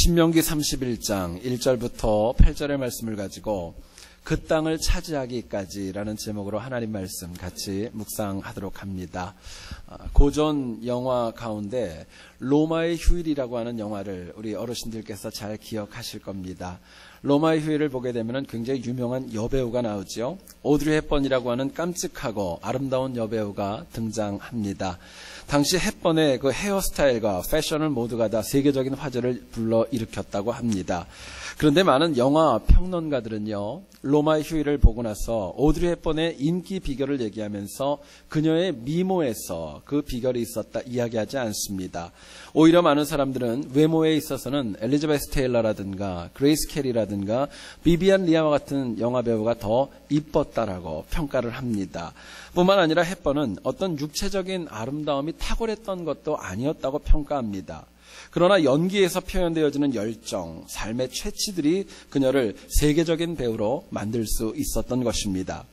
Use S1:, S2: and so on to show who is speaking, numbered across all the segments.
S1: 신명기 31장 1절부터 8절의 말씀을 가지고 그 땅을 차지하기까지라는 제목으로 하나님 말씀 같이 묵상하도록 합니다. 고전 영화 가운데 로마의 휴일이라고 하는 영화를 우리 어르신들께서 잘 기억하실 겁니다. 로마의 휴일을 보게 되면 굉장히 유명한 여배우가 나오죠. 오드리 헵번이라고 하는 깜찍하고 아름다운 여배우가 등장합니다. 당시 헵번의 그 헤어스타일과 패션을 모두가 다 세계적인 화제를 불러일으켰다고 합니다. 그런데 많은 영화 평론가들은요, 로마의 휴일을 보고 나서 오드리 헵번의 인기 비결을 얘기하면서 그녀의 미모에서 그 비결이 있었다 이야기하지 않습니다. 오히려 많은 사람들은 외모에 있어서는 엘리자베스 테일러라든가 그레이스 캐리라든가 비비안 리아와 같은 영화 배우가 더 이뻤다라고 평가를 합니다. 뿐만 아니라 헵번은 어떤 육체적인 아름다움이 탁월했던 것도 아니었다고 평가합니다. 그러나 연기에서 표현되어지는 열정, 삶의 채취들이 그녀를 세계적인 배우로 만들 수 있었던 것입니다.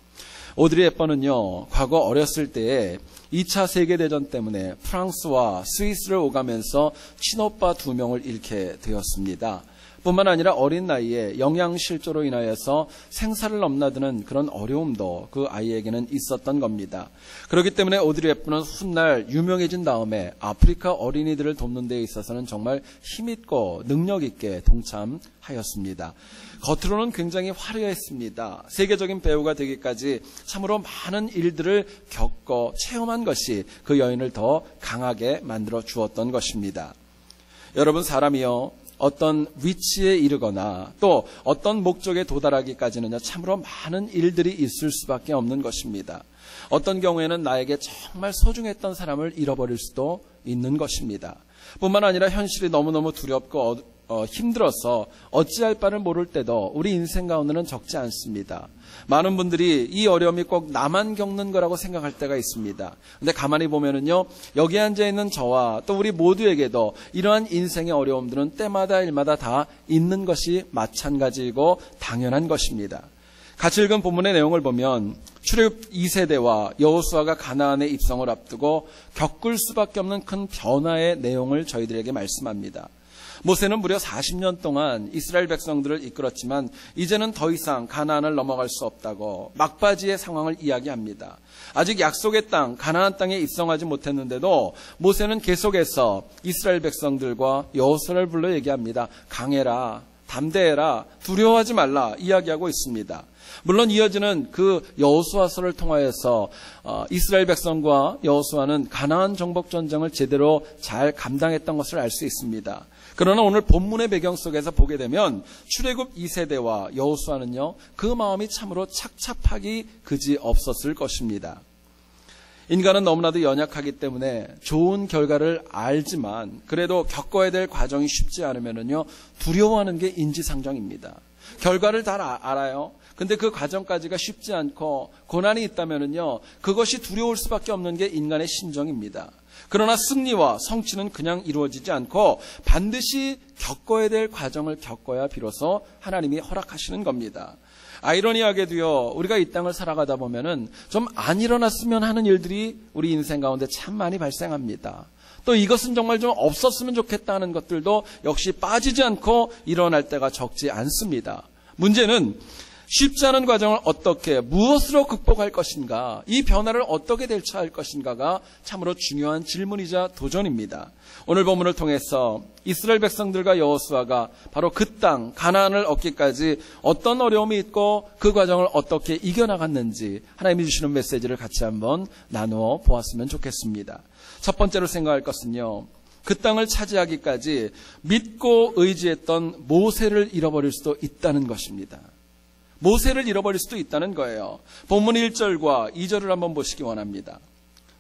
S1: 오드리 헵번은요, 과거 어렸을 때에 2차 세계대전 때문에 프랑스와 스위스를 오가면서 친오빠 2명을 잃게 되었습니다. 뿐만 아니라 어린 나이에 영양실조로 인하여서 생사를 넘나드는 그런 어려움도 그 아이에게는 있었던 겁니다. 그렇기 때문에 오드리 헵번은 훗날 유명해진 다음에 아프리카 어린이들을 돕는 데 있어서는 정말 힘있고 능력있게 동참하였습니다. 겉으로는 굉장히 화려했습니다. 세계적인 배우가 되기까지 참으로 많은 일들을 겪고 체험한 것이 그 여인을 더 강하게 만들어 주었던 것입니다. 여러분, 사람이요, 어떤 위치에 이르거나 또 어떤 목적에 도달하기까지는 참으로 많은 일들이 있을 수밖에 없는 것입니다. 어떤 경우에는 나에게 정말 소중했던 사람을 잃어버릴 수도 있는 것입니다. 뿐만 아니라 현실이 너무너무 두렵고 힘들어서 어찌할 바를 모를 때도 우리 인생 가운데는 적지 않습니다. 많은 분들이 이 어려움이 꼭 나만 겪는 거라고 생각할 때가 있습니다. 근데 가만히 보면은요, 여기 앉아있는 저와 또 우리 모두에게도 이러한 인생의 어려움들은 때마다 일마다 다 있는 것이 마찬가지이고 당연한 것입니다. 같이 읽은 본문의 내용을 보면 출애굽 2세대와 여호수아가 가나안의 입성을 앞두고 겪을 수밖에 없는 큰 변화의 내용을 저희들에게 말씀합니다. 모세는 무려 40년 동안 이스라엘 백성들을 이끌었지만 이제는 더 이상 가나안을 넘어갈 수 없다고 막바지의 상황을 이야기합니다. 아직 약속의 땅, 가나안 땅에 입성하지 못했는데도 모세는 계속해서 이스라엘 백성들과 여호수아를 불러 얘기합니다. 강해라, 담대해라, 두려워하지 말라 이야기하고 있습니다. 물론 이어지는 그 여호수아서를 통하여서 이스라엘 백성과 여호수아는 가나안 정복 전쟁을 제대로 잘 감당했던 것을 알 수 있습니다. 그러나 오늘 본문의 배경 속에서 보게 되면 출애굽 2세대와 여호수아는요, 그 마음이 참으로 착잡하기 그지 없었을 것입니다. 인간은 너무나도 연약하기 때문에 좋은 결과를 알지만 그래도 겪어야 될 과정이 쉽지 않으면은요, 두려워하는 게 인지상정입니다. 결과를 잘 알아요. 근데 그 과정까지가 쉽지 않고 고난이 있다면은요, 그것이 두려울 수밖에 없는 게 인간의 심정입니다. 그러나 승리와 성취는 그냥 이루어지지 않고 반드시 겪어야 될 과정을 겪어야 비로소 하나님이 허락하시는 겁니다. 아이러니하게도요, 우리가 이 땅을 살아가다 보면은 좀 안 일어났으면 하는 일들이 우리 인생 가운데 참 많이 발생합니다. 또 이것은 정말 좀 없었으면 좋겠다는 것들도 역시 빠지지 않고 일어날 때가 적지 않습니다. 문제는 쉽지 않은 과정을 어떻게, 무엇으로 극복할 것인가, 이 변화를 어떻게 대처할 것인가가 참으로 중요한 질문이자 도전입니다. 오늘 본문을 통해서 이스라엘 백성들과 여호수아가 바로 그 땅 가나안을 얻기까지 어떤 어려움이 있고 그 과정을 어떻게 이겨나갔는지 하나님이 주시는 메시지를 같이 한번 나누어 보았으면 좋겠습니다. 첫 번째로 생각할 것은요, 그 땅을 차지하기까지 믿고 의지했던 모세를 잃어버릴 수도 있다는 것입니다. 모세를 잃어버릴 수도 있다는 거예요. 본문 1절과 2절을 한번 보시기 원합니다.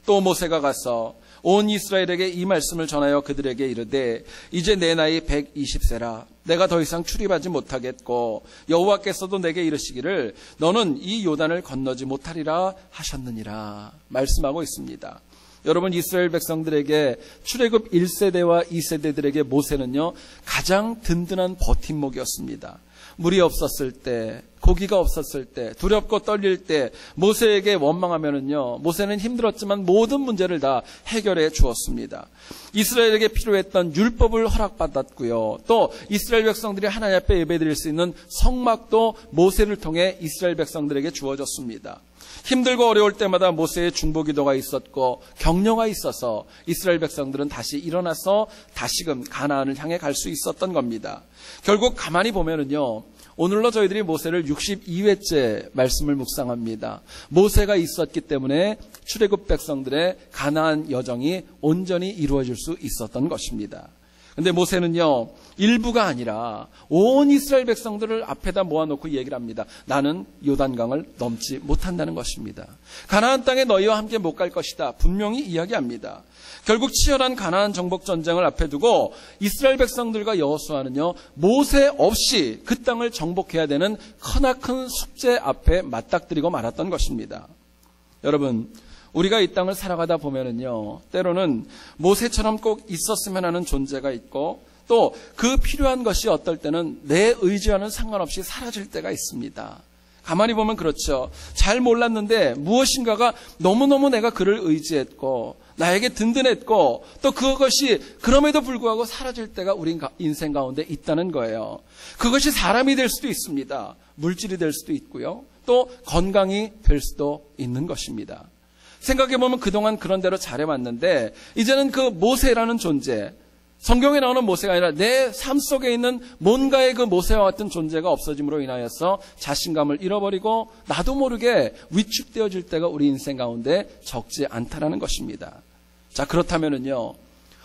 S1: 또 모세가 가서 온 이스라엘에게 이 말씀을 전하여 그들에게 이르되 이제 내 나이 120세라 내가 더 이상 출입하지 못하겠고 여호와께서도 내게 이르시기를 너는 이 요단을 건너지 못하리라 하셨느니라 말씀하고 있습니다. 여러분, 이스라엘 백성들에게 출애굽 1세대와 2세대들에게 모세는요, 가장 든든한 버팀목이었습니다. 물이 없었을 때, 고기가 없었을 때, 두렵고 떨릴 때 모세에게 원망하면은요, 모세는 힘들었지만 모든 문제를 다 해결해 주었습니다. 이스라엘에게 필요했던 율법을 허락받았고요. 또 이스라엘 백성들이 하나님 앞에 예배드릴 수 있는 성막도 모세를 통해 이스라엘 백성들에게 주어졌습니다. 힘들고 어려울 때마다 모세의 중보기도가 있었고 격려가 있어서 이스라엘 백성들은 다시 일어나서 다시금 가나안을 향해 갈 수 있었던 겁니다. 결국 가만히 보면은요, 오늘로 저희들이 모세를 62회째 말씀을 묵상합니다. 모세가 있었기 때문에 출애굽 백성들의 가나안 여정이 온전히 이루어질 수 있었던 것입니다. 근데 모세는요, 일부가 아니라 온 이스라엘 백성들을 앞에다 모아놓고 얘기를 합니다. 나는 요단강을 넘지 못한다는 것입니다. 가나안 땅에 너희와 함께 못 갈 것이다. 분명히 이야기합니다. 결국 치열한 가나안 정복 전쟁을 앞에 두고 이스라엘 백성들과 여호수아는요, 모세 없이 그 땅을 정복해야 되는 크나큰 숙제 앞에 맞닥뜨리고 말았던 것입니다. 여러분, 우리가 이 땅을 살아가다 보면은요, 때로는 모세처럼 꼭 있었으면 하는 존재가 있고 또 그 필요한 것이 어떨 때는 내 의지와는 상관없이 사라질 때가 있습니다. 가만히 보면 그렇죠. 잘 몰랐는데 무엇인가가 너무너무 내가 그를 의지했고 나에게 든든했고 또 그것이 그럼에도 불구하고 사라질 때가 우리 인생 가운데 있다는 거예요. 그것이 사람이 될 수도 있습니다. 물질이 될 수도 있고요. 또 건강이 될 수도 있는 것입니다. 생각해보면 그동안 그런 대로 잘해왔는데 이제는 그 모세라는 존재, 성경에 나오는 모세가 아니라 내 삶 속에 있는 뭔가의 그 모세와 같은 존재가 없어짐으로 인하여서 자신감을 잃어버리고 나도 모르게 위축되어질 때가 우리 인생 가운데 적지 않다라는 것입니다. 자, 그렇다면은요,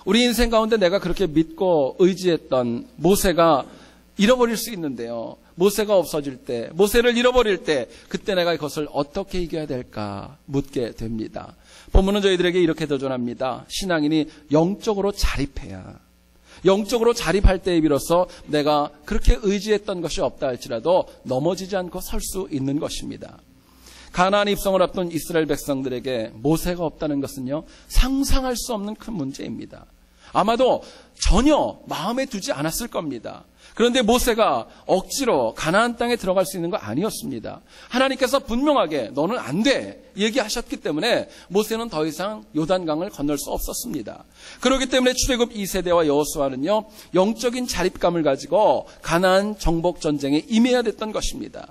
S1: 우리 인생 가운데 내가 그렇게 믿고 의지했던 모세가 잃어버릴 수 있는데요, 모세가 없어질 때, 모세를 잃어버릴 때 그때 내가 이것을 어떻게 이겨야 될까 묻게 됩니다. 본문은 저희들에게 이렇게 도전합니다. 신앙인이 영적으로 자립해야, 영적으로 자립할 때에 비로소 내가 그렇게 의지했던 것이 없다 할지라도 넘어지지 않고 설 수 있는 것입니다. 가나안 입성을 앞둔 이스라엘 백성들에게 모세가 없다는 것은요, 상상할 수 없는 큰 문제입니다. 아마도 전혀 마음에 두지 않았을 겁니다. 그런데 모세가 억지로 가나안 땅에 들어갈 수 있는 거 아니었습니다. 하나님께서 분명하게 너는 안 돼 얘기하셨기 때문에 모세는 더 이상 요단강을 건널 수 없었습니다. 그렇기 때문에 출애굽 2세대와 여호수아는요, 영적인 자립감을 가지고 가나안 정복 전쟁에 임해야 됐던 것입니다.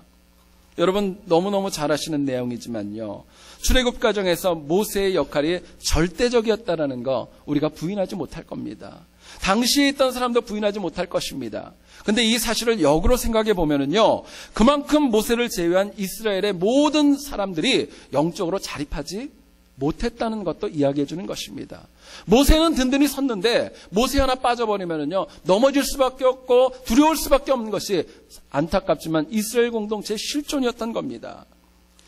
S1: 여러분 너무너무 잘 아시는 내용이지만요, 출애굽 과정에서 모세의 역할이 절대적이었다라는 거 우리가 부인하지 못할 겁니다. 당시에 있던 사람도 부인하지 못할 것입니다. 근데 이 사실을 역으로 생각해 보면은요, 그만큼 모세를 제외한 이스라엘의 모든 사람들이 영적으로 자립하지 못했다는 것도 이야기해 주는 것입니다. 모세는 든든히 섰는데 모세 하나 빠져버리면은요, 넘어질 수밖에 없고 두려울 수밖에 없는 것이 안타깝지만 이스라엘 공동체의 실존이었던 겁니다.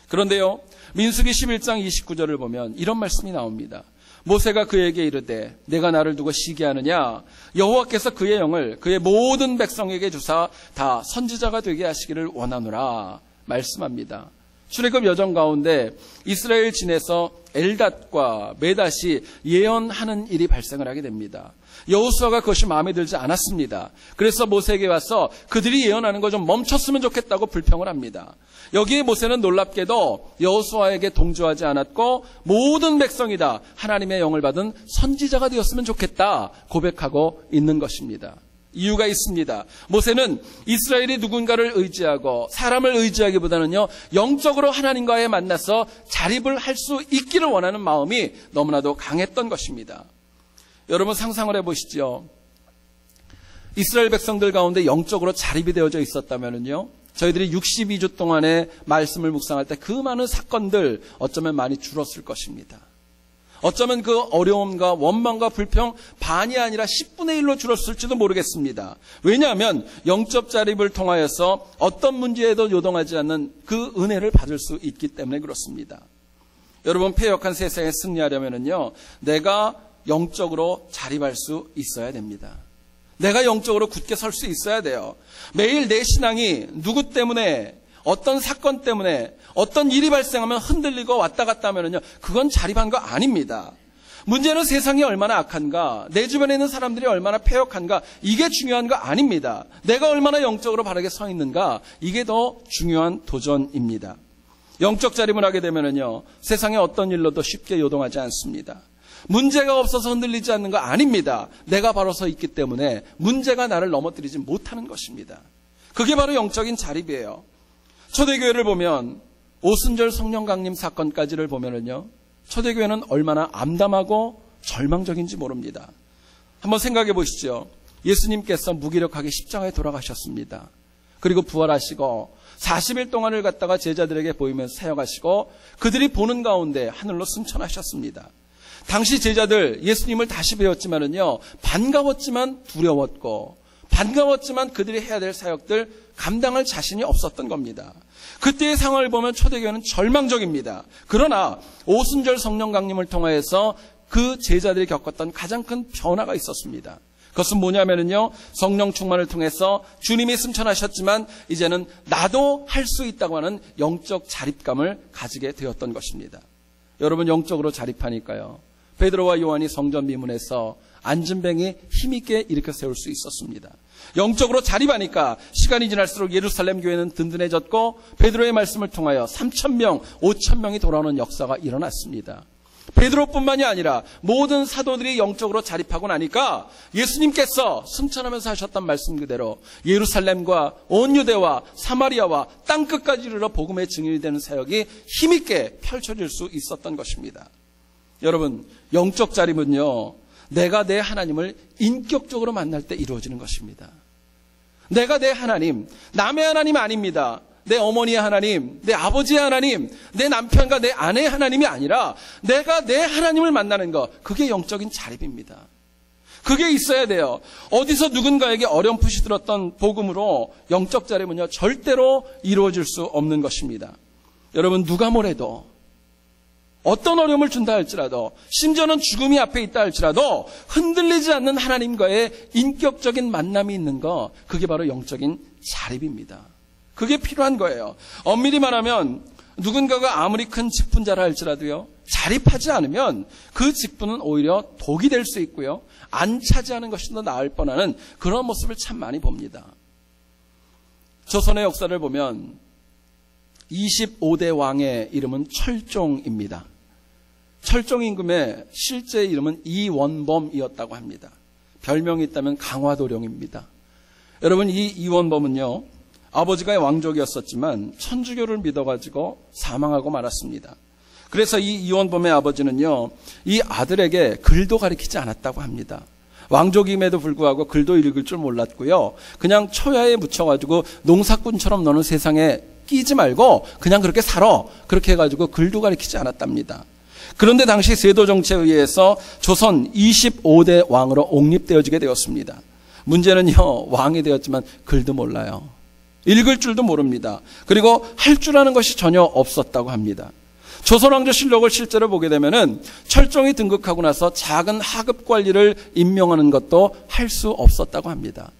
S1: 그런데요, 민수기 11장 29절을 보면 이런 말씀이 나옵니다. 모세가 그에게 이르되 내가 나를 두고 시기하느냐, 여호와께서 그의 영을 그의 모든 백성에게 주사 다 선지자가 되게 하시기를 원하노라 말씀합니다. 출애굽 여정 가운데 이스라엘 진에서 엘닷과 메닷이 예언하는 일이 발생을 하게 됩니다. 여호수아가 그것이 마음에 들지 않았습니다. 그래서 모세에게 와서 그들이 예언하는 거 좀 멈췄으면 좋겠다고 불평을 합니다. 여기에 모세는 놀랍게도 여호수아에게 동조하지 않았고 모든 백성이 다 하나님의 영을 받은 선지자가 되었으면 좋겠다 고백하고 있는 것입니다. 이유가 있습니다. 모세는 이스라엘이 누군가를 의지하고 사람을 의지하기보다는요, 영적으로 하나님과의 만나서 자립을 할 수 있기를 원하는 마음이 너무나도 강했던 것입니다. 여러분 상상을 해보시죠. 이스라엘 백성들 가운데 영적으로 자립이 되어져 있었다면요, 저희들이 62주 동안의 말씀을 묵상할 때 그 많은 사건들 어쩌면 많이 줄었을 것입니다. 어쩌면 그 어려움과 원망과 불평 반이 아니라 10분의 1로 줄었을지도 모르겠습니다. 왜냐하면 영적 자립을 통하여서 어떤 문제에도 요동하지 않는 그 은혜를 받을 수 있기 때문에 그렇습니다. 여러분, 패역한 세상에 승리하려면요, 내가 영적으로 자립할 수 있어야 됩니다. 내가 영적으로 굳게 설 수 있어야 돼요. 매일 내 신앙이 누구 때문에, 어떤 사건 때문에, 어떤 일이 발생하면 흔들리고 왔다 갔다 하면요, 그건 자립한 거 아닙니다. 문제는 세상이 얼마나 악한가, 내 주변에 있는 사람들이 얼마나 패역한가, 이게 중요한 거 아닙니다. 내가 얼마나 영적으로 바르게 서 있는가, 이게 더 중요한 도전입니다. 영적 자립을 하게 되면은요, 세상의 어떤 일로도 쉽게 요동하지 않습니다. 문제가 없어서 흔들리지 않는 거 아닙니다. 내가 바로 서 있기 때문에 문제가 나를 넘어뜨리지 못하는 것입니다. 그게 바로 영적인 자립이에요. 초대교회를 보면 오순절 성령 강림 사건까지를 보면은요, 초대교회는 얼마나 암담하고 절망적인지 모릅니다. 한번 생각해 보시죠. 예수님께서 무기력하게 십자가에 돌아가셨습니다. 그리고 부활하시고 40일 동안을 갖다가 제자들에게 보이면서 사역하시고 그들이 보는 가운데 하늘로 승천하셨습니다. 당시 제자들 예수님을 다시 배웠지만은요, 반가웠지만 두려웠고, 반가웠지만 그들이 해야 될 사역들 감당할 자신이 없었던 겁니다. 그때의 상황을 보면 초대교회는 절망적입니다. 그러나 오순절 성령 강림을 통하여서 그 제자들이 겪었던 가장 큰 변화가 있었습니다. 그것은 뭐냐면요, 성령 충만을 통해서 주님이 승천하셨지만 이제는 나도 할 수 있다고 하는 영적 자립감을 가지게 되었던 것입니다. 여러분, 영적으로 자립하니까요, 베드로와 요한이 성전 미문에서 안전뱅이 힘있게 일으켜 세울 수 있었습니다. 영적으로 자립하니까 시간이 지날수록 예루살렘 교회는 든든해졌고 베드로의 말씀을 통하여 3,000명, 5,000명이 돌아오는 역사가 일어났습니다. 베드로뿐만이 아니라 모든 사도들이 영적으로 자립하고 나니까 예수님께서 승천하면서 하셨던 말씀 그대로 예루살렘과 온 유대와 사마리아와 땅끝까지 이르러 복음의 증인이 되는 사역이 힘있게 펼쳐질 수 있었던 것입니다. 여러분, 영적 자립은요, 내가 내 하나님을 인격적으로 만날 때 이루어지는 것입니다. 내가 내 하나님, 남의 하나님 아닙니다. 내 어머니의 하나님, 내 아버지의 하나님, 내 남편과 내 아내의 하나님이 아니라 내가 내 하나님을 만나는 것, 그게 영적인 자립입니다. 그게 있어야 돼요. 어디서 누군가에게 어렴풋이 들었던 복음으로 영적 자립은요, 절대로 이루어질 수 없는 것입니다. 여러분, 누가 뭐래도, 어떤 어려움을 준다 할지라도, 심지어는 죽음이 앞에 있다 할지라도 흔들리지 않는 하나님과의 인격적인 만남이 있는 거, 그게 바로 영적인 자립입니다. 그게 필요한 거예요. 엄밀히 말하면 누군가가 아무리 큰 직분자라 할지라도요, 자립하지 않으면 그 직분은 오히려 독이 될 수 있고요, 안 차지하는 것이 더 나을 뻔하는 그런 모습을 참 많이 봅니다. 조선의 역사를 보면 25대 왕의 이름은 철종입니다. 철종 임금의 실제 이름은 이원범이었다고 합니다. 별명이 있다면 강화도령입니다. 여러분, 이 이원범은요, 아버지가 왕족이었었지만 천주교를 믿어가지고 사망하고 말았습니다. 그래서 이 이원범의 아버지는요, 이 아들에게 글도 가르치지 않았다고 합니다. 왕족임에도 불구하고 글도 읽을 줄 몰랐고요, 그냥 초야에 묻혀가지고 농사꾼처럼 너는 세상에 끼지 말고 그냥 그렇게 살아, 그렇게 해가지고 글도 가르치지 않았답니다. 그런데 당시 세도 정치에 의해서 조선 25대 왕으로 옹립되어지게 되었습니다. 문제는요, 왕이 되었지만 글도 몰라요. 읽을 줄도 모릅니다. 그리고 할 줄 아는 것이 전혀 없었다고 합니다. 조선왕조실록을 실제로 보게 되면은 철종이 등극하고 나서 작은 하급 관리를 임명하는 것도 할 수 없었다고 합니다.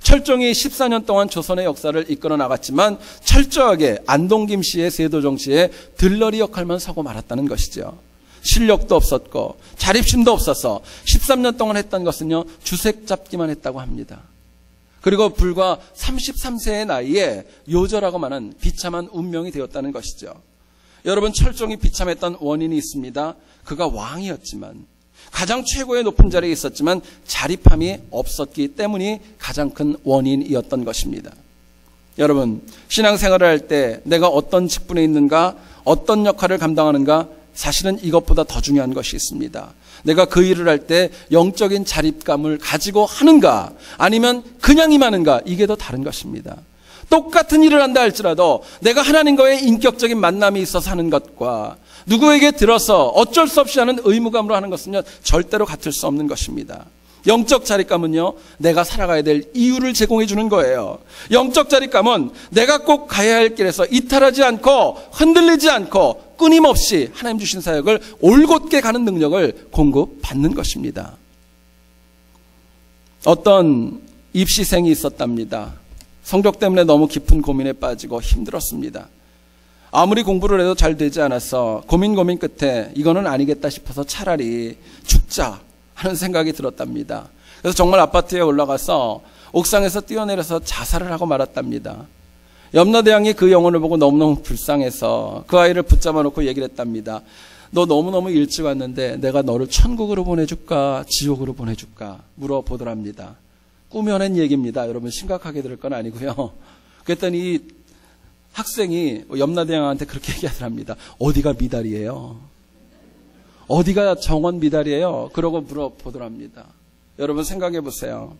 S1: 철종이 14년 동안 조선의 역사를 이끌어 나갔지만 철저하게 안동김 씨의 세도 정치에 들러리 역할만 서고 말았다는 것이죠. 실력도 없었고 자립심도 없어서 13년 동안 했던 것은요, 주색 잡기만 했다고 합니다. 그리고 불과 33세의 나이에 요절하고만한 비참한 운명이 되었다는 것이죠. 여러분, 철종이 비참했던 원인이 있습니다. 그가 왕이었지만, 가장 최고의 높은 자리에 있었지만 자립함이 없었기 때문이 가장 큰 원인이었던 것입니다. 여러분, 신앙생활을 할 때 내가 어떤 직분에 있는가, 어떤 역할을 감당하는가, 사실은 이것보다 더 중요한 것이 있습니다. 내가 그 일을 할 때 영적인 자립감을 가지고 하는가, 아니면 그냥 임하는가, 이게 더 다른 것입니다. 똑같은 일을 한다 할지라도 내가 하나님과의 인격적인 만남이 있어서 하는 것과 누구에게 들어서 어쩔 수 없이 하는 의무감으로 하는 것은요, 절대로 같을 수 없는 것입니다. 영적 자립감은요, 내가 살아가야 될 이유를 제공해 주는 거예요. 영적 자립감은 내가 꼭 가야 할 길에서 이탈하지 않고 흔들리지 않고 끊임없이 하나님 주신 사역을 올곧게 가는 능력을 공급받는 것입니다. 어떤 입시생이 있었답니다. 성적 때문에 너무 깊은 고민에 빠지고 힘들었습니다. 아무리 공부를 해도 잘 되지 않아서 고민 끝에 이거는 아니겠다 싶어서 차라리 죽자 하는 생각이 들었답니다. 그래서 정말 아파트에 올라가서 옥상에서 뛰어내려서 자살을 하고 말았답니다. 염라대왕이 그 영혼을 보고 너무너무 불쌍해서 그 아이를 붙잡아 놓고 얘기를 했답니다. 너 너무너무 일찍 왔는데 내가 너를 천국으로 보내줄까 지옥으로 보내줄까 물어보더랍니다. 꾸며낸 얘기입니다. 여러분 심각하게 들을 건 아니고요. 그랬더니 학생이 염라대왕한테 그렇게 얘기하더랍니다. 어디가 미달이에요? 어디가 정원 미달이에요? 그러고 물어보더랍니다. 여러분 생각해 보세요.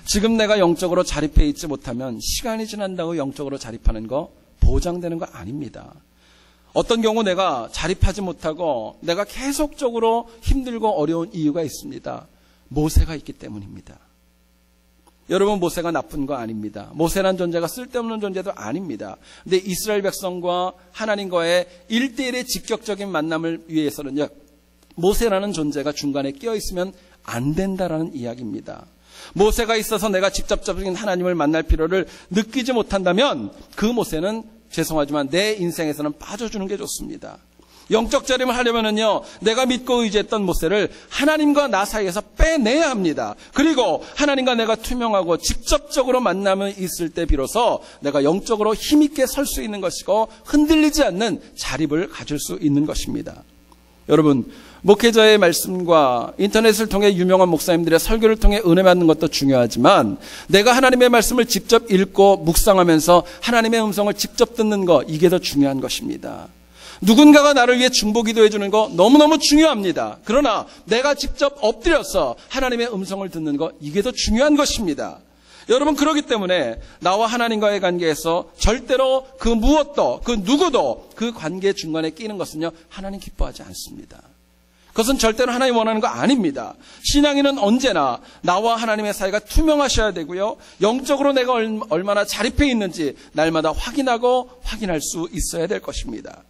S1: 지금 내가 영적으로 자립해 있지 못하면 시간이 지난다고 영적으로 자립하는 거 보장되는 거 아닙니다. 어떤 경우 내가 자립하지 못하고 내가 계속적으로 힘들고 어려운 이유가 있습니다. 모세가 있기 때문입니다. 여러분 모세가 나쁜 거 아닙니다. 모세란 존재가 쓸데없는 존재도 아닙니다. 근데 이스라엘 백성과 하나님과의 1대1의 직격적인 만남을 위해서는요. 모세라는 존재가 중간에 끼어 있으면 안 된다라는 이야기입니다. 모세가 있어서 내가 직접적인 하나님을 만날 필요를 느끼지 못한다면 그 모세는 죄송하지만 내 인생에서는 빠져주는 게 좋습니다. 영적 자림을 하려면은요, 내가 믿고 의지했던 모세를 하나님과 나 사이에서 빼내야 합니다. 그리고 하나님과 내가 투명하고 직접적으로 만남이 있을 때 비로소 내가 영적으로 힘있게 설 수 있는 것이고 흔들리지 않는 자립을 가질 수 있는 것입니다. 여러분, 목회자의 말씀과 인터넷을 통해 유명한 목사님들의 설교를 통해 은혜 받는 것도 중요하지만 내가 하나님의 말씀을 직접 읽고 묵상하면서 하나님의 음성을 직접 듣는 것, 이게 더 중요한 것입니다. 누군가가 나를 위해 중보 기도해 주는 거 너무너무 중요합니다. 그러나 내가 직접 엎드려서 하나님의 음성을 듣는 거, 이게 더 중요한 것입니다. 여러분, 그렇기 때문에 나와 하나님과의 관계에서 절대로 그 무엇도 그 누구도 그 관계 중간에 끼는 것은요, 하나님 기뻐하지 않습니다. 그것은 절대로 하나님 원하는 거 아닙니다. 신앙인은 언제나 나와 하나님의 사이가 투명하셔야 되고요, 영적으로 내가 얼마나 자립해 있는지 날마다 확인하고 확인할 수 있어야 될 것입니다.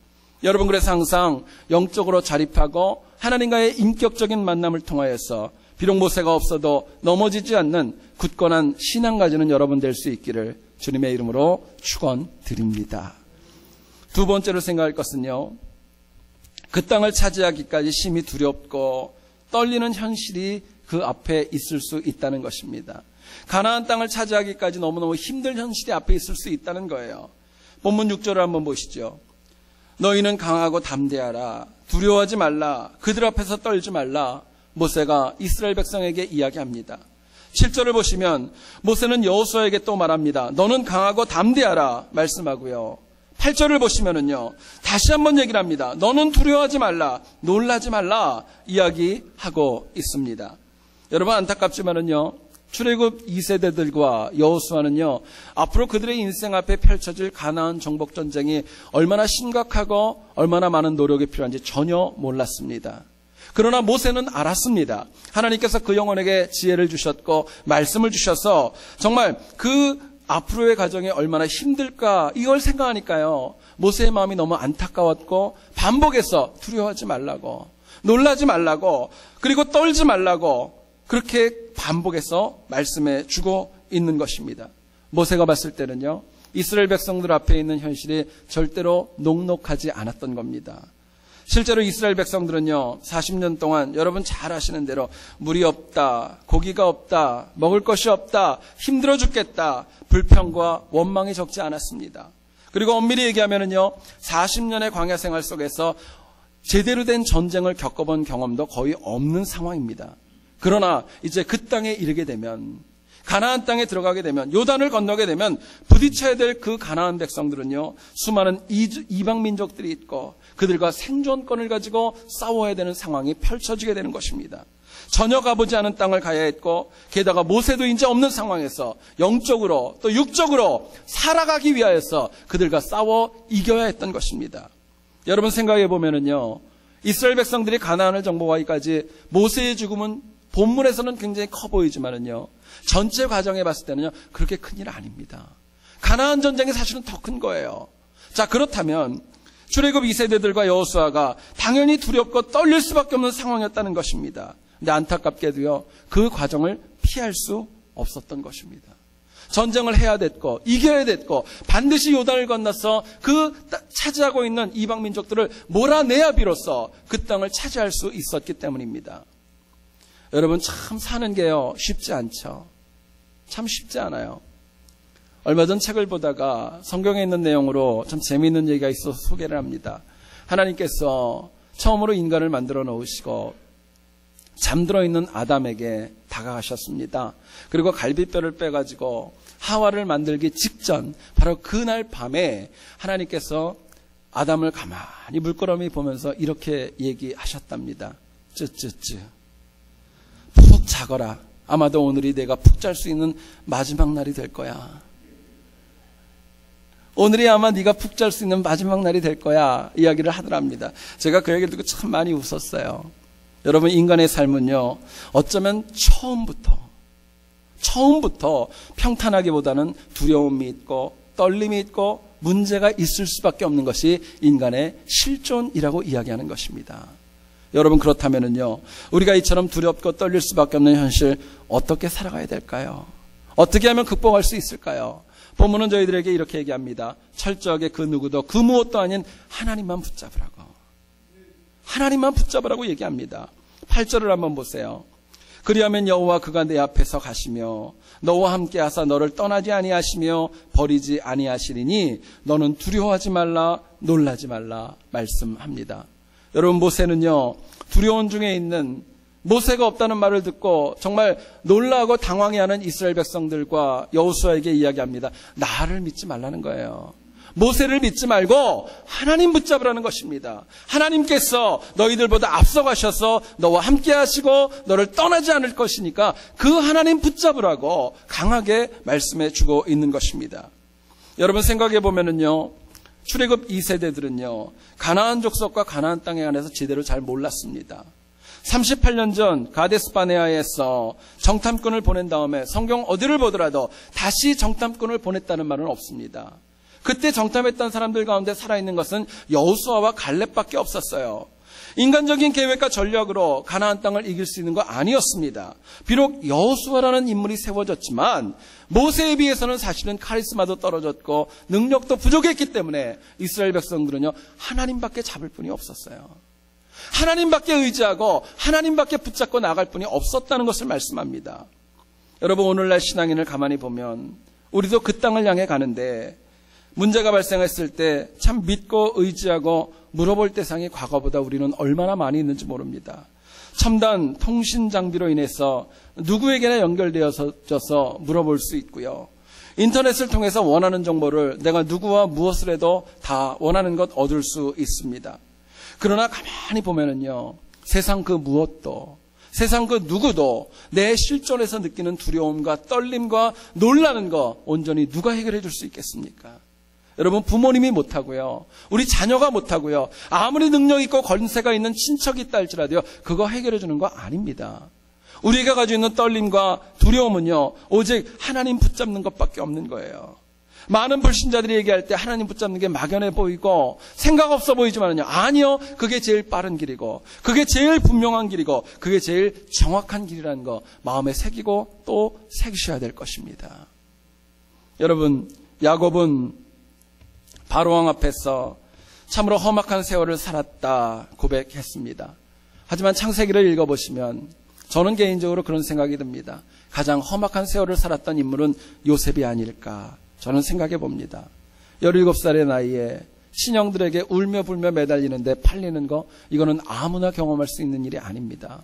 S1: 여러분, 그래서 항상 영적으로 자립하고 하나님과의 인격적인 만남을 통하여서 비록 모세가 없어도 넘어지지 않는 굳건한 신앙 가지는 여러분 될 수 있기를 주님의 이름으로 축원드립니다. 두 번째로 생각할 것은요, 그 땅을 차지하기까지 심히 두렵고 떨리는 현실이 그 앞에 있을 수 있다는 것입니다. 가나안 땅을 차지하기까지 너무너무 힘든 현실이 앞에 있을 수 있다는 거예요. 본문 6절을 한번 보시죠. 너희는 강하고 담대하라. 두려워하지 말라. 그들 앞에서 떨지 말라. 모세가 이스라엘 백성에게 이야기합니다. 7절을 보시면 모세는 여호수아에게 또 말합니다. 너는 강하고 담대하라 말씀하고요. 8절을 보시면은요, 다시 한번 얘기를 합니다. 너는 두려워하지 말라, 놀라지 말라 이야기하고 있습니다. 여러분, 안타깝지만은요, 출애굽 2세대들과 여호수아는요, 앞으로 그들의 인생 앞에 펼쳐질 가나안 정복 전쟁이 얼마나 심각하고 얼마나 많은 노력이 필요한지 전혀 몰랐습니다. 그러나 모세는 알았습니다. 하나님께서 그 영혼에게 지혜를 주셨고 말씀을 주셔서 정말 그 앞으로의 가정이 얼마나 힘들까, 이걸 생각하니까요, 모세의 마음이 너무 안타까웠고 반복해서 두려워하지 말라고, 놀라지 말라고, 그리고 떨지 말라고 그렇게 반복해서 말씀해 주고 있는 것입니다. 모세가 봤을 때는요, 이스라엘 백성들 앞에 있는 현실이 절대로 녹록하지 않았던 겁니다. 실제로 이스라엘 백성들은요, 40년 동안 여러분 잘 아시는 대로 물이 없다, 고기가 없다, 먹을 것이 없다, 힘들어 죽겠다, 불평과 원망이 적지 않았습니다. 그리고 엄밀히 얘기하면은요, 40년의 광야 생활 속에서 제대로 된 전쟁을 겪어본 경험도 거의 없는 상황입니다. 그러나 이제 그 땅에 이르게 되면, 가나안 땅에 들어가게 되면, 요단을 건너게 되면 부딪혀야 될 그 가나안 백성들은요, 수많은 이방 민족들이 있고 그들과 생존권을 가지고 싸워야 되는 상황이 펼쳐지게 되는 것입니다. 전혀 가보지 않은 땅을 가야 했고, 게다가 모세도 이제 없는 상황에서 영적으로 또 육적으로 살아가기 위하여서 그들과 싸워 이겨야 했던 것입니다. 여러분, 생각해 보면은요, 이스라엘 백성들이 가나안을 정복하기까지 모세의 죽음은 본문에서는 굉장히 커 보이지만은요, 전체 과정에 봤을 때는요, 그렇게 큰일 아닙니다. 가나안 전쟁이 사실은 더 큰 거예요. 자, 그렇다면 출애굽 2세대들과 여호수아가 당연히 두렵고 떨릴 수밖에 없는 상황이었다는 것입니다. 근데 안타깝게도요, 그 과정을 피할 수 없었던 것입니다. 전쟁을 해야 됐고 이겨야 됐고 반드시 요단을 건너서 그 차지하고 있는 이방 민족들을 몰아내야 비로소 그 땅을 차지할 수 있었기 때문입니다. 여러분, 참 사는 게요 쉽지 않죠. 참 쉽지 않아요. 얼마 전 책을 보다가 성경에 있는 내용으로 참 재미있는 얘기가 있어서 소개를 합니다. 하나님께서 처음으로 인간을 만들어 놓으시고 잠들어 있는 아담에게 다가가셨습니다. 그리고 갈비뼈를 빼가지고 하와를 만들기 직전 바로 그날 밤에 하나님께서 아담을 가만히 물끄러미 보면서 이렇게 얘기하셨답니다. 쯔쯔쯔 푹 자거라. 아마도 오늘이 내가 푹 잘 수 있는 마지막 날이 될 거야. 오늘이 아마 네가 푹 잘 수 있는 마지막 날이 될 거야. 이야기를 하더랍니다. 제가 그 얘기를 듣고 참 많이 웃었어요. 여러분, 인간의 삶은요 어쩌면 처음부터 평탄하기보다는 두려움이 있고 떨림이 있고 문제가 있을 수밖에 없는 것이 인간의 실존이라고 이야기하는 것입니다. 여러분, 그렇다면은요 우리가 이처럼 두렵고 떨릴 수밖에 없는 현실 어떻게 살아가야 될까요? 어떻게 하면 극복할 수 있을까요? 본문은 저희들에게 이렇게 얘기합니다. 철저하게 그 누구도 그 무엇도 아닌 하나님만 붙잡으라고. 하나님만 붙잡으라고 얘기합니다. 8절을 한번 보세요. 그리하면 여호와 그가 내 앞에서 가시며 너와 함께 하사 너를 떠나지 아니하시며 버리지 아니하시리니 너는 두려워하지 말라 놀라지 말라 말씀합니다. 여러분, 모세는요 두려운 중에 있는 모세가 없다는 말을 듣고 정말 놀라고 당황해하는 이스라엘 백성들과 여호수아에게 이야기합니다. 나를 믿지 말라는 거예요. 모세를 믿지 말고 하나님 붙잡으라는 것입니다. 하나님께서 너희들보다 앞서가셔서 너와 함께 하시고 너를 떠나지 않을 것이니까 그 하나님 붙잡으라고 강하게 말씀해 주고 있는 것입니다. 여러분, 생각해 보면은요 출애굽 2세대들은요 가나안 족속과 가나안 땅에 관해서 제대로 잘 몰랐습니다. 38년 전 가데스바네아에서 정탐꾼을 보낸 다음에 성경 어디를 보더라도 다시 정탐꾼을 보냈다는 말은 없습니다. 그때 정탐했던 사람들 가운데 살아있는 것은 여호수아와 갈렙밖에 없었어요. 인간적인 계획과 전략으로 가나안 땅을 이길 수 있는 거 아니었습니다. 비록 여호수아라는 인물이 세워졌지만 모세에 비해서는 사실은 카리스마도 떨어졌고 능력도 부족했기 때문에 이스라엘 백성들은요 하나님밖에 잡을 분이 없었어요. 하나님밖에 의지하고 하나님밖에 붙잡고 나갈 분이 없었다는 것을 말씀합니다. 여러분, 오늘날 신앙인을 가만히 보면 우리도 그 땅을 향해 가는데 문제가 발생했을 때 참 믿고 의지하고 물어볼 대상이 과거보다 우리는 얼마나 많이 있는지 모릅니다. 첨단 통신 장비로 인해서 누구에게나 연결되어서 물어볼 수 있고요. 인터넷을 통해서 원하는 정보를 내가 누구와 무엇을 해도 다 원하는 것 얻을 수 있습니다. 그러나 가만히 보면은요, 세상 그 무엇도, 세상 그 누구도 내 실존에서 느끼는 두려움과 떨림과 놀라는 거 온전히 누가 해결해 줄 수 있겠습니까? 여러분, 부모님이 못하고요, 우리 자녀가 못하고요, 아무리 능력 있고 권세가 있는 친척이 있다 할지라도요, 그거 해결해 주는 거 아닙니다. 우리가 가지고 있는 떨림과 두려움은요, 오직 하나님 붙잡는 것밖에 없는 거예요. 많은 불신자들이 얘기할 때 하나님 붙잡는 게 막연해 보이고 생각 없어 보이지만요, 아니요, 그게 제일 빠른 길이고 그게 제일 분명한 길이고 그게 제일 정확한 길이라는 거 마음에 새기고 또 새기셔야 될 것입니다. 여러분, 야곱은 바로왕 앞에서 참으로 험악한 세월을 살았다 고백했습니다. 하지만 창세기를 읽어보시면 저는 개인적으로 그런 생각이 듭니다. 가장 험악한 세월을 살았던 인물은 요셉이 아닐까 저는 생각해 봅니다. 17살의 나이에 신영들에게 울며 불며 매달리는데 팔리는 거, 이거는 아무나 경험할 수 있는 일이 아닙니다.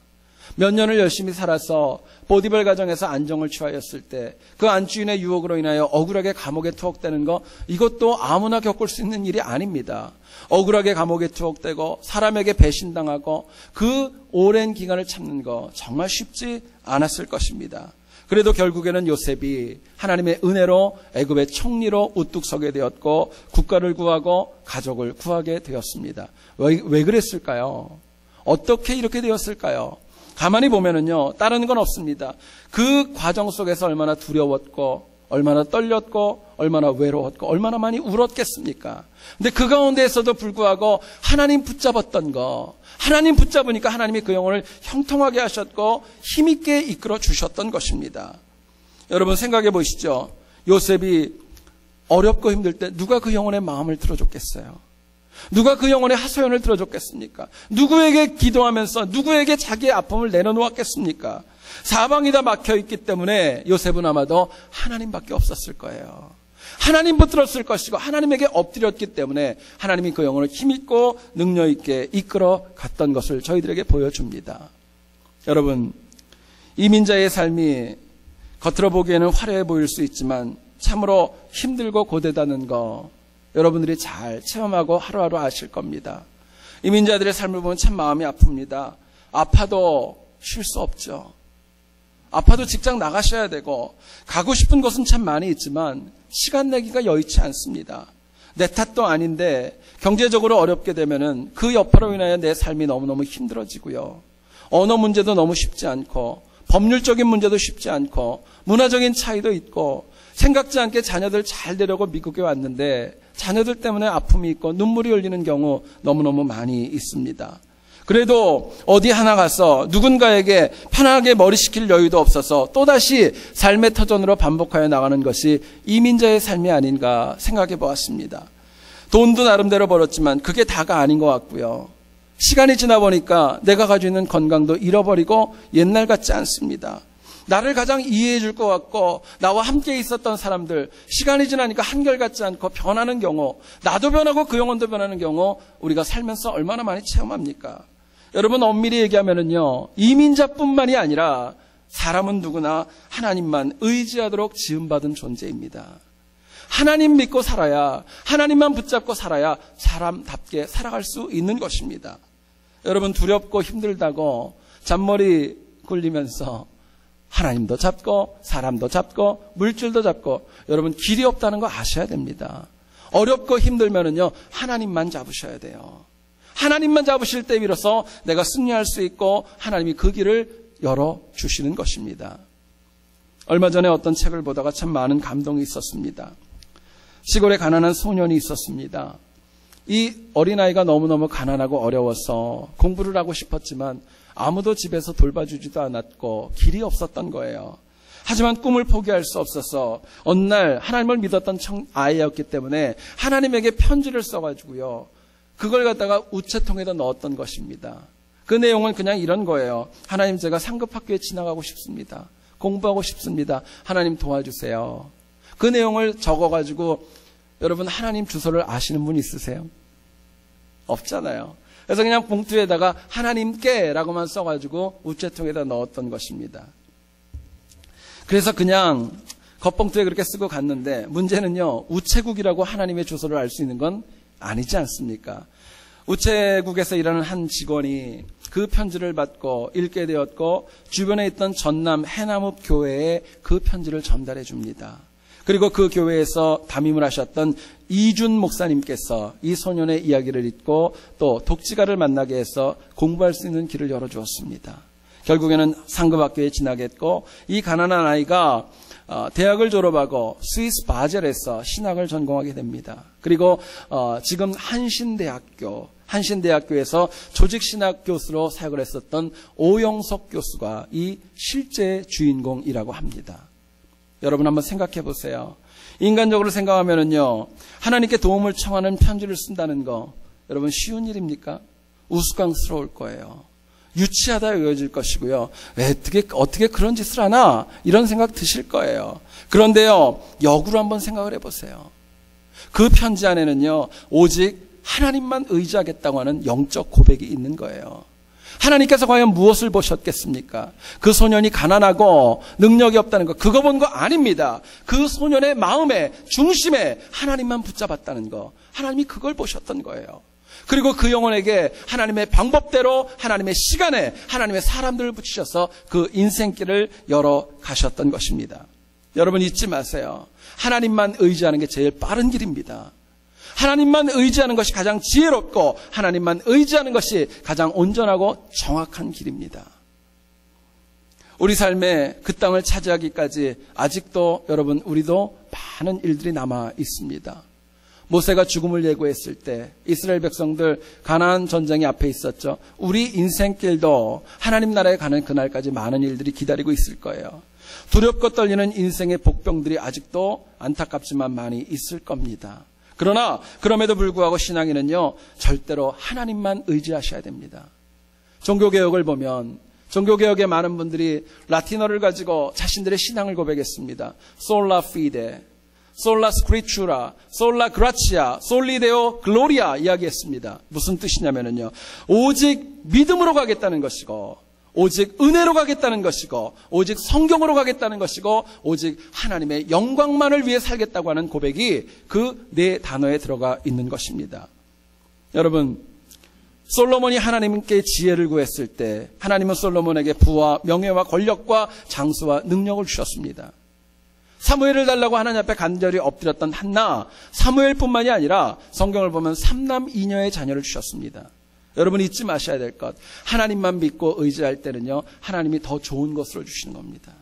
S1: 몇 년을 열심히 살아서 보디벨 가정에서 안정을 취하였을 때 그 안주인의 유혹으로 인하여 억울하게 감옥에 투옥되는 거, 이것도 아무나 겪을 수 있는 일이 아닙니다. 억울하게 감옥에 투옥되고 사람에게 배신당하고 그 오랜 기간을 참는 거 정말 쉽지 않았을 것입니다. 그래도 결국에는 요셉이 하나님의 은혜로 애굽의 총리로 우뚝 서게 되었고 국가를 구하고 가족을 구하게 되었습니다. 왜 그랬을까요? 어떻게 이렇게 되었을까요? 가만히 보면은요, 다른 건 없습니다. 그 과정 속에서 얼마나 두려웠고 얼마나 떨렸고 얼마나 외로웠고 얼마나 많이 울었겠습니까? 근데 그 가운데에서도 불구하고 하나님 붙잡았던 거, 하나님 붙잡으니까 하나님이 그 영혼을 형통하게 하셨고 힘있게 이끌어 주셨던 것입니다. 여러분, 생각해 보시죠. 요셉이 어렵고 힘들 때 누가 그 영혼의 마음을 들어줬겠어요? 누가 그 영혼의 하소연을 들어줬겠습니까? 누구에게 기도하면서 누구에게 자기의 아픔을 내려놓았겠습니까? 사방이 다 막혀있기 때문에 요셉은 아마도 하나님밖에 없었을 거예요. 하나님 붙들었을 것이고 하나님에게 엎드렸기 때문에 하나님이 그 영혼을 힘있고 능력있게 이끌어 갔던 것을 저희들에게 보여줍니다. 여러분, 이민자의 삶이 겉으로 보기에는 화려해 보일 수 있지만 참으로 힘들고 고되다는 거 여러분들이 잘 체험하고 하루하루 아실 겁니다. 이민자들의 삶을 보면 참 마음이 아픕니다. 아파도 쉴 수 없죠. 아파도 직장 나가셔야 되고 가고 싶은 곳은 참 많이 있지만 시간 내기가 여의치 않습니다. 내 탓도 아닌데 경제적으로 어렵게 되면은 그 여파로 인하여 내 삶이 너무너무 힘들어지고요. 언어 문제도 너무 쉽지 않고 법률적인 문제도 쉽지 않고 문화적인 차이도 있고 생각지 않게 자녀들 잘 되려고 미국에 왔는데 자녀들 때문에 아픔이 있고 눈물이 흘리는 경우 너무너무 많이 있습니다. 그래도 어디 하나 가서 누군가에게 편하게 머리 식힐 여유도 없어서 또다시 삶의 터전으로 반복하여 나가는 것이 이민자의 삶이 아닌가 생각해 보았습니다. 돈도 나름대로 벌었지만 그게 다가 아닌 것 같고요. 시간이 지나 보니까 내가 가지고 있는 건강도 잃어버리고 옛날 같지 않습니다. 나를 가장 이해해 줄 것 같고 나와 함께 있었던 사람들 시간이 지나니까 한결같지 않고 변하는 경우, 나도 변하고 그 영혼도 변하는 경우 우리가 살면서 얼마나 많이 체험합니까? 여러분, 엄밀히 얘기하면은요, 이민자뿐만이 아니라 사람은 누구나 하나님만 의지하도록 지음받은 존재입니다. 하나님 믿고 살아야, 하나님만 붙잡고 살아야 사람답게 살아갈 수 있는 것입니다. 여러분, 두렵고 힘들다고 잔머리 굴리면서 하나님도 잡고 사람도 잡고 물질도 잡고 여러분 길이 없다는 거 아셔야 됩니다. 어렵고 힘들면은요, 하나님만 잡으셔야 돼요. 하나님만 잡으실 때 비로소 내가 승리할 수 있고 하나님이 그 길을 열어주시는 것입니다. 얼마 전에 어떤 책을 보다가 참 많은 감동이 있었습니다. 시골에 가난한 소년이 있었습니다. 이 어린아이가 너무너무 가난하고 어려워서 공부를 하고 싶었지만 아무도 집에서 돌봐주지도 않았고 길이 없었던 거예요. 하지만 꿈을 포기할 수 없어서 어느 날 하나님을 믿었던 아이였기 때문에 하나님에게 편지를 써가지고요, 그걸 갖다가 우체통에다 넣었던 것입니다. 그 내용은 그냥 이런 거예요. 하나님, 제가 상급학교에 지나가고 싶습니다. 공부하고 싶습니다. 하나님 도와주세요. 그 내용을 적어가지고 여러분, 하나님 주소를 아시는 분 있으세요? 없잖아요. 그래서 그냥 봉투에다가 하나님께 라고만 써가지고 우체통에다 넣었던 것입니다. 그래서 그냥 겉봉투에 그렇게 쓰고 갔는데 문제는요, 우체국이라고 하나님의 주소를 알 수 있는 건 아니지 않습니까? 우체국에서 일하는 한 직원이 그 편지를 받고 읽게 되었고 주변에 있던 전남 해남읍 교회에 그 편지를 전달해 줍니다. 그리고 그 교회에서 담임을 하셨던 이준 목사님께서 이 소년의 이야기를 읽고 또 독지가를 만나게 해서 공부할 수 있는 길을 열어주었습니다. 결국에는 상급학교에 진학했고 이 가난한 아이가 대학을 졸업하고 스위스 바젤에서 신학을 전공하게 됩니다. 그리고 지금 한신대학교에서 조직신학 교수로 사역을 했었던 오영석 교수가 이 실제 주인공이라고 합니다. 여러분, 한번 생각해 보세요. 인간적으로 생각하면은요, 하나님께 도움을 청하는 편지를 쓴다는 거 여러분 쉬운 일입니까? 우스꽝스러울 거예요. 유치하다 여겨질 것이고요. 왜 어떻게 그런 짓을 하나? 이런 생각 드실 거예요. 그런데요, 역으로 한번 생각을 해보세요. 그 편지 안에는요, 오직 하나님만 의지하겠다고 하는 영적 고백이 있는 거예요. 하나님께서 과연 무엇을 보셨겠습니까? 그 소년이 가난하고 능력이 없다는 거, 그거 본 거 아닙니다. 그 소년의 마음의 중심에 하나님만 붙잡았다는 거, 하나님이 그걸 보셨던 거예요. 그리고 그 영혼에게 하나님의 방법대로, 하나님의 시간에, 하나님의 사람들을 붙이셔서 그 인생길을 열어 가셨던 것입니다. 여러분, 잊지 마세요. 하나님만 의지하는 게 제일 빠른 길입니다. 하나님만 의지하는 것이 가장 지혜롭고 하나님만 의지하는 것이 가장 온전하고 정확한 길입니다. 우리 삶에 그 땅을 차지하기까지 아직도 여러분, 우리도 많은 일들이 남아 있습니다. 모세가 죽음을 예고했을 때 이스라엘 백성들 가나안 전쟁이 앞에 있었죠. 우리 인생길도 하나님 나라에 가는 그날까지 많은 일들이 기다리고 있을 거예요. 두렵고 떨리는 인생의 복병들이 아직도 안타깝지만 많이 있을 겁니다. 그러나 그럼에도 불구하고 신앙인은요, 절대로 하나님만 의지하셔야 됩니다. 종교개혁을 보면 종교개혁의 많은 분들이 라틴어를 가지고 자신들의 신앙을 고백했습니다. Sola fide, Sola scriptura, Sola gratia, Soli deo gloria 이야기했습니다. 무슨 뜻이냐면요, 오직 믿음으로 가겠다는 것이고, 오직 은혜로 가겠다는 것이고, 오직 성경으로 가겠다는 것이고, 오직 하나님의 영광만을 위해 살겠다고 하는 고백이 그 네 단어에 들어가 있는 것입니다. 여러분, 솔로몬이 하나님께 지혜를 구했을 때 하나님은 솔로몬에게 부와 명예와 권력과 장수와 능력을 주셨습니다. 사무엘을 달라고 하나님 앞에 간절히 엎드렸던 한나, 사무엘뿐만이 아니라 성경을 보면 3남 2녀의 자녀를 주셨습니다. 여러분 잊지 마셔야 될 것, 하나님만 믿고 의지할 때는요, 하나님이 더 좋은 것으로 주시는 겁니다.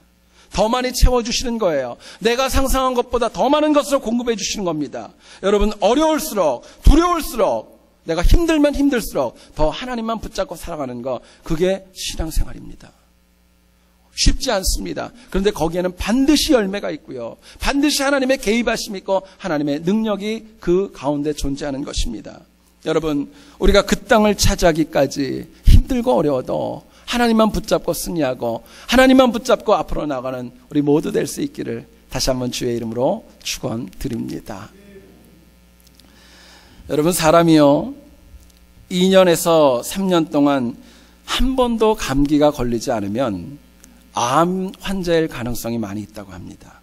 S1: 더 많이 채워주시는 거예요. 내가 상상한 것보다 더 많은 것으로 공급해 주시는 겁니다. 여러분, 어려울수록, 두려울수록, 내가 힘들면 힘들수록 더 하나님만 붙잡고 살아가는 거, 그게 신앙생활입니다. 쉽지 않습니다. 그런데 거기에는 반드시 열매가 있고요, 반드시 하나님의 개입하심이 있고 하나님의 능력이 그 가운데 존재하는 것입니다. 여러분, 우리가 그 땅을 차지하기까지 힘들고 어려워도 하나님만 붙잡고 승리하고 하나님만 붙잡고 앞으로 나가는 우리 모두 될 수 있기를 다시 한번 주의 이름으로 축원드립니다. 여러분, 사람이요 2년에서 3년 동안 한 번도 감기가 걸리지 않으면 암 환자일 가능성이 많이 있다고 합니다.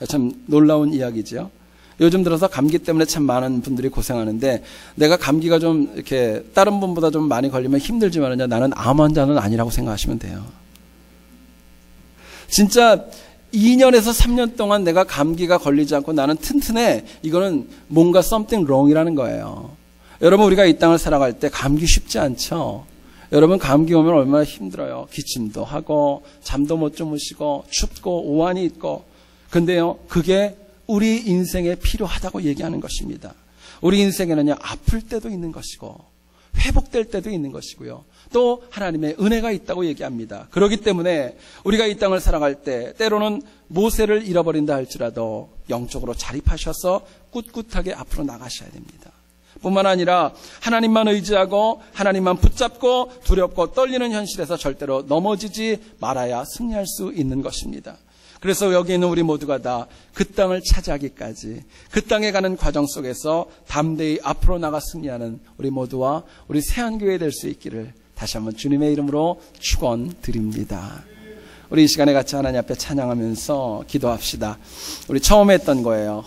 S1: 참 놀라운 이야기죠. 요즘 들어서 감기 때문에 참 많은 분들이 고생하는데, 내가 감기가 좀 이렇게 다른 분보다 좀 많이 걸리면 힘들지만요, 나는 암 환자는 아니라고 생각하시면 돼요. 진짜 2년에서 3년 동안 내가 감기가 걸리지 않고 나는 튼튼해, 이거는 뭔가 something wrong이라는 거예요. 여러분, 우리가 이 땅을 살아갈 때 감기 쉽지 않죠? 여러분, 감기 오면 얼마나 힘들어요. 기침도 하고 잠도 못 주무시고 춥고 오한이 있고. 근데요, 그게 우리 인생에 필요하다고 얘기하는 것입니다. 우리 인생에는요, 아플 때도 있는 것이고 회복될 때도 있는 것이고요, 또 하나님의 은혜가 있다고 얘기합니다. 그렇기 때문에 우리가 이 땅을 살아갈 때 때로는 모세를 잃어버린다 할지라도 영적으로 자립하셔서 꿋꿋하게 앞으로 나가셔야 됩니다. 뿐만 아니라 하나님만 의지하고 하나님만 붙잡고 두렵고 떨리는 현실에서 절대로 넘어지지 말아야 승리할 수 있는 것입니다. 그래서 여기 있는 우리 모두가 다 그 땅을 차지하기까지, 그 땅에 가는 과정 속에서 담대히 앞으로 나가 승리하는 우리 모두와 우리 새한교회 될 수 있기를 다시 한번 주님의 이름으로 축원드립니다. 우리 이 시간에 같이 하나님 앞에 찬양하면서 기도합시다. 우리 처음에 했던 거예요.